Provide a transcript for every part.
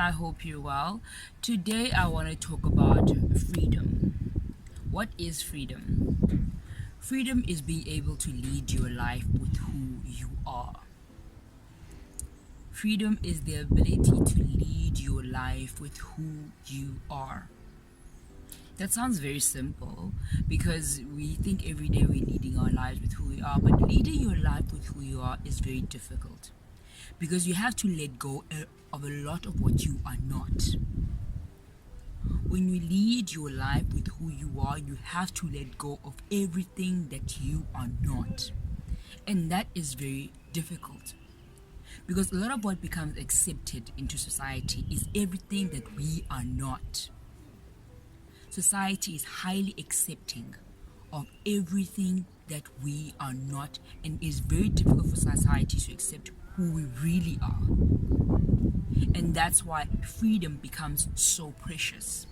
I hope you're well. Today I want to talk about freedom. What is freedom? Freedom is being able to lead your life with who you are. Freedom is the ability to lead your life with who you are. That sounds very simple because we think every day we're leading our lives with who we are, but leading your life with who you are is very difficult because you have to let go of a lot of what you are not. When you lead your life with who you are, you have to let go of everything that you are not. And that is very difficult because a lot of what becomes accepted into society is everything that we are not. Society is highly accepting of everything that we are not, and it's very difficult for society to accept who we really are. And that's why freedom becomes so precious.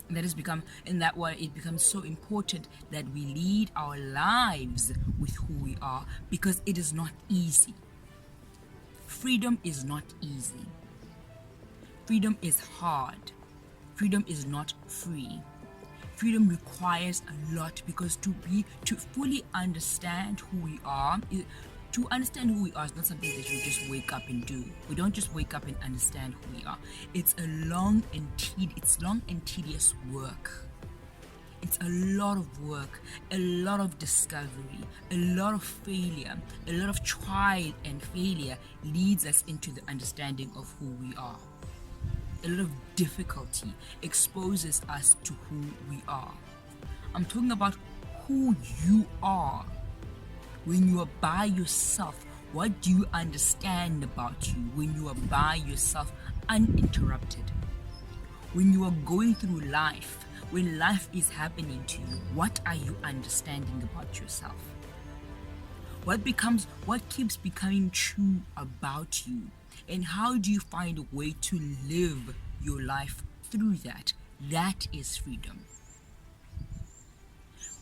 And that why it becomes so important that we lead our lives with who we are, because it is not easy. Freedom is not easy. Freedom is hard. Freedom is not free. Freedom requires a lot because to fully understand who we are, to understand who we are is not something that you just wake up and do. We don't just wake up and understand who we are. It's long and tedious work. It's a lot of work, a lot of discovery, a lot of failure, a lot of trial and failure leads us into the understanding of who we are. A lot of difficulty exposes us to who we are. I'm talking about who you are. When you are by yourself, what do you understand about you when you are by yourself uninterrupted? When you are going through life, when life is happening to you, what are you understanding about yourself? What keeps becoming true about you? And how do you find a way to live your life through that? That is freedom.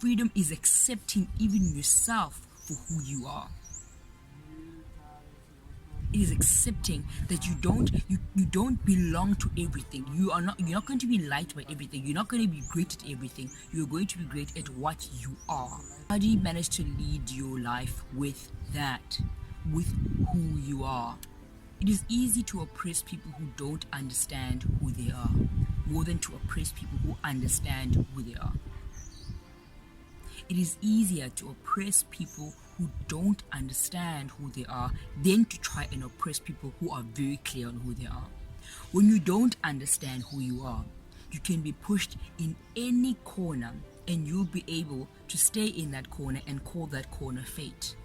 Freedom is accepting even yourself for who you are. It is accepting that you don't belong to everything. You're not going to be liked by everything. You're not going to be great at everything. You're going to be great at what you are. How do you manage to lead your life with that, with who you are? It is easy to oppress people who don't understand who they are, more than to oppress people who understand who they are. It is easier to oppress people who don't understand who they are than to try and oppress people who are very clear on who they are. When you don't understand who you are, you can be pushed in any corner and you'll be able to stay in that corner and call that corner fate.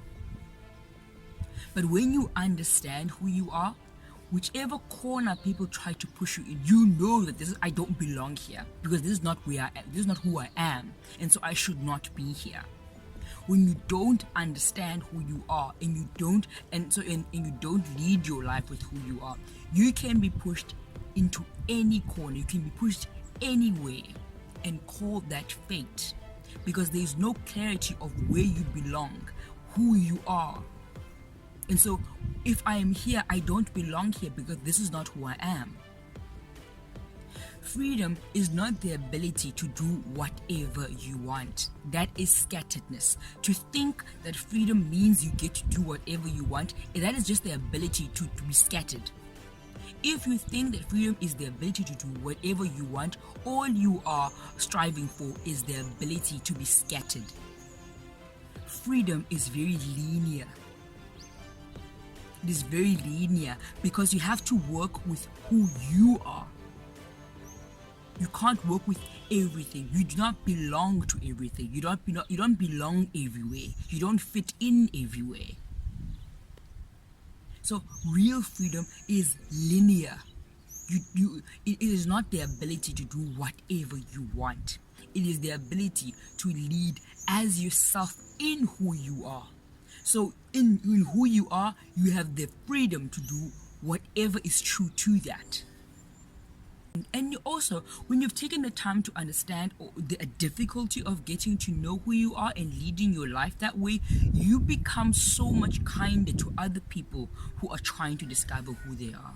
But when you understand who you are, whichever corner people try to push you in, you know that I don't belong here because this is not who I am, and so I should not be here. When you don't understand who you are and you don't lead your life with who you are, you can be pushed into any corner, you can be pushed anywhere and call that fate because there is no clarity of where you belong, who you are. And so, if I am here, I don't belong here because this is not who I am. Freedom is not the ability to do whatever you want. That is scatteredness. To think that freedom means you get to do whatever you want, that is just the ability to be scattered. If you think that freedom is the ability to do whatever you want, all you are striving for is the ability to be scattered. Freedom is very linear. It is very linear because you have to work with who you are. You can't work with everything. You do not belong to everything. You don't belong everywhere. You don't fit in everywhere. So real freedom is linear. It is not the ability to do whatever you want. It is the ability to lead as yourself in who you are. So in who you are, you have the freedom to do whatever is true to that. And you also, when you've taken the time to understand the difficulty of getting to know who you are and leading your life that way, you become so much kinder to other people who are trying to discover who they are.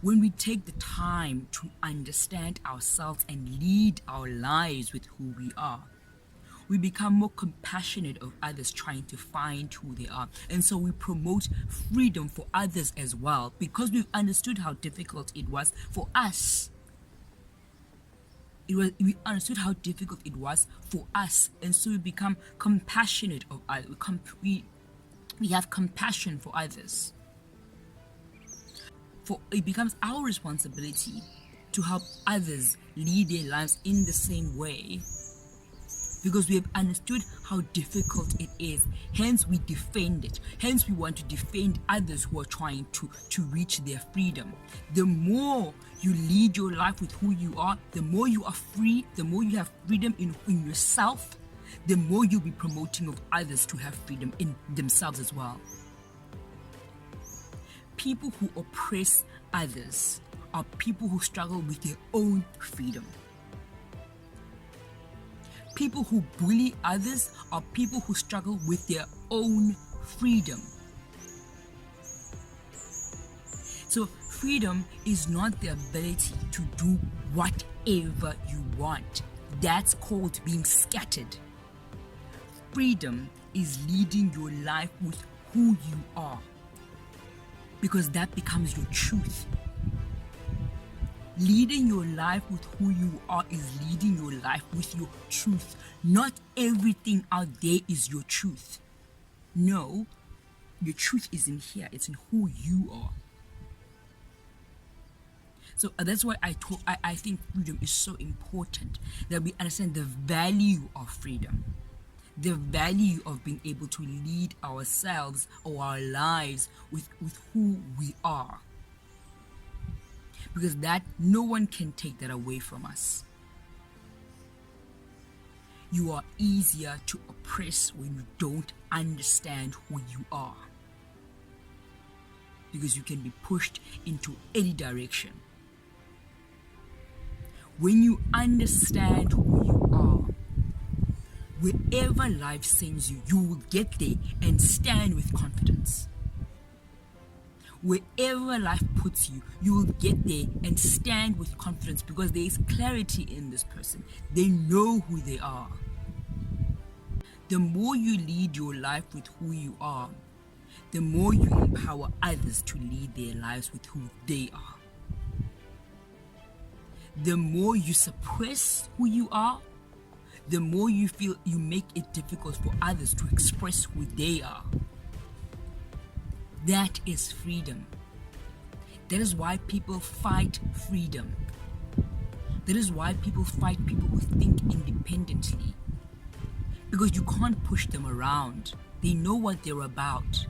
When we take the time to understand ourselves and lead our lives with who we are, we become more compassionate of others trying to find who they are. And so we promote freedom for others as well, because we've understood how difficult it was for us. We understood how difficult it was for us, and so we become compassionate of others. We have compassion for others. For it becomes our responsibility to help others lead their lives in the same way, because we have understood how difficult it is. Hence we defend it. Hence we want to defend others who are trying to reach their freedom. The more you lead your life with who you are, the more you are free, the more you have freedom in yourself, the more you'll be promoting of others to have freedom in themselves as well. People who oppress others are people who struggle with their own freedom. People who bully others are people who struggle with their own freedom. So freedom is not the ability to do whatever you want. That's called being scattered. Freedom is leading your life with who you are, because that becomes your truth. Leading your life with who you are is leading your life with your truth. Not everything out there is your truth. No, your truth is in here. It's in who you are. So that's why I think freedom is so important, that we understand the value of freedom, the value of being able to lead ourselves or our lives with who we are. Because that, no one can take that away from us. You are easier to oppress when you don't understand who you are, because you can be pushed into any direction. When you understand who you are, wherever life sends you, you will get there and stand with confidence. Wherever life puts you, you will get there and stand with confidence, because there is clarity in this person. They know who they are. The more you lead your life with who you are, the more you empower others to lead their lives with who they are. The more you suppress who you are, the more you feel you make it difficult for others to express who they are. That is freedom. That is why people fight freedom. That is why people fight people who think independently. Because you can't push them around. They know what they're about.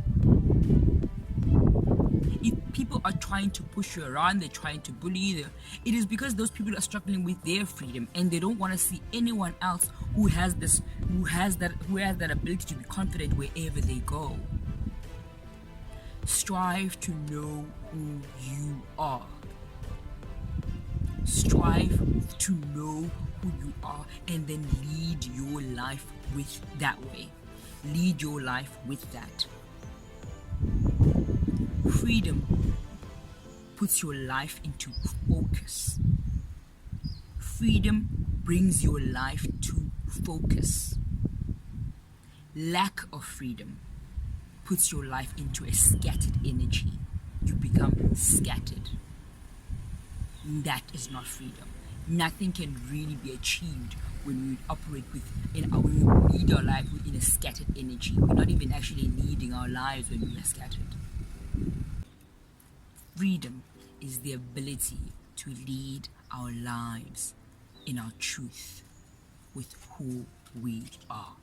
If people are trying to push you around, they're trying to bully you, it is because those people are struggling with their freedom, and they don't want to see anyone else who has that ability to be confident wherever they go. Strive to know who you are. Strive to know who you are, and then lead your life with that way. Lead your life with that. Freedom puts your life into focus. Freedom brings your life to focus. Lack of freedom puts your life into a scattered energy. You become scattered. That is not freedom. Nothing can really be achieved when we operate when we lead our life in a scattered energy. We're not even actually leading our lives when we are scattered. Freedom is the ability to lead our lives in our truth with who we are.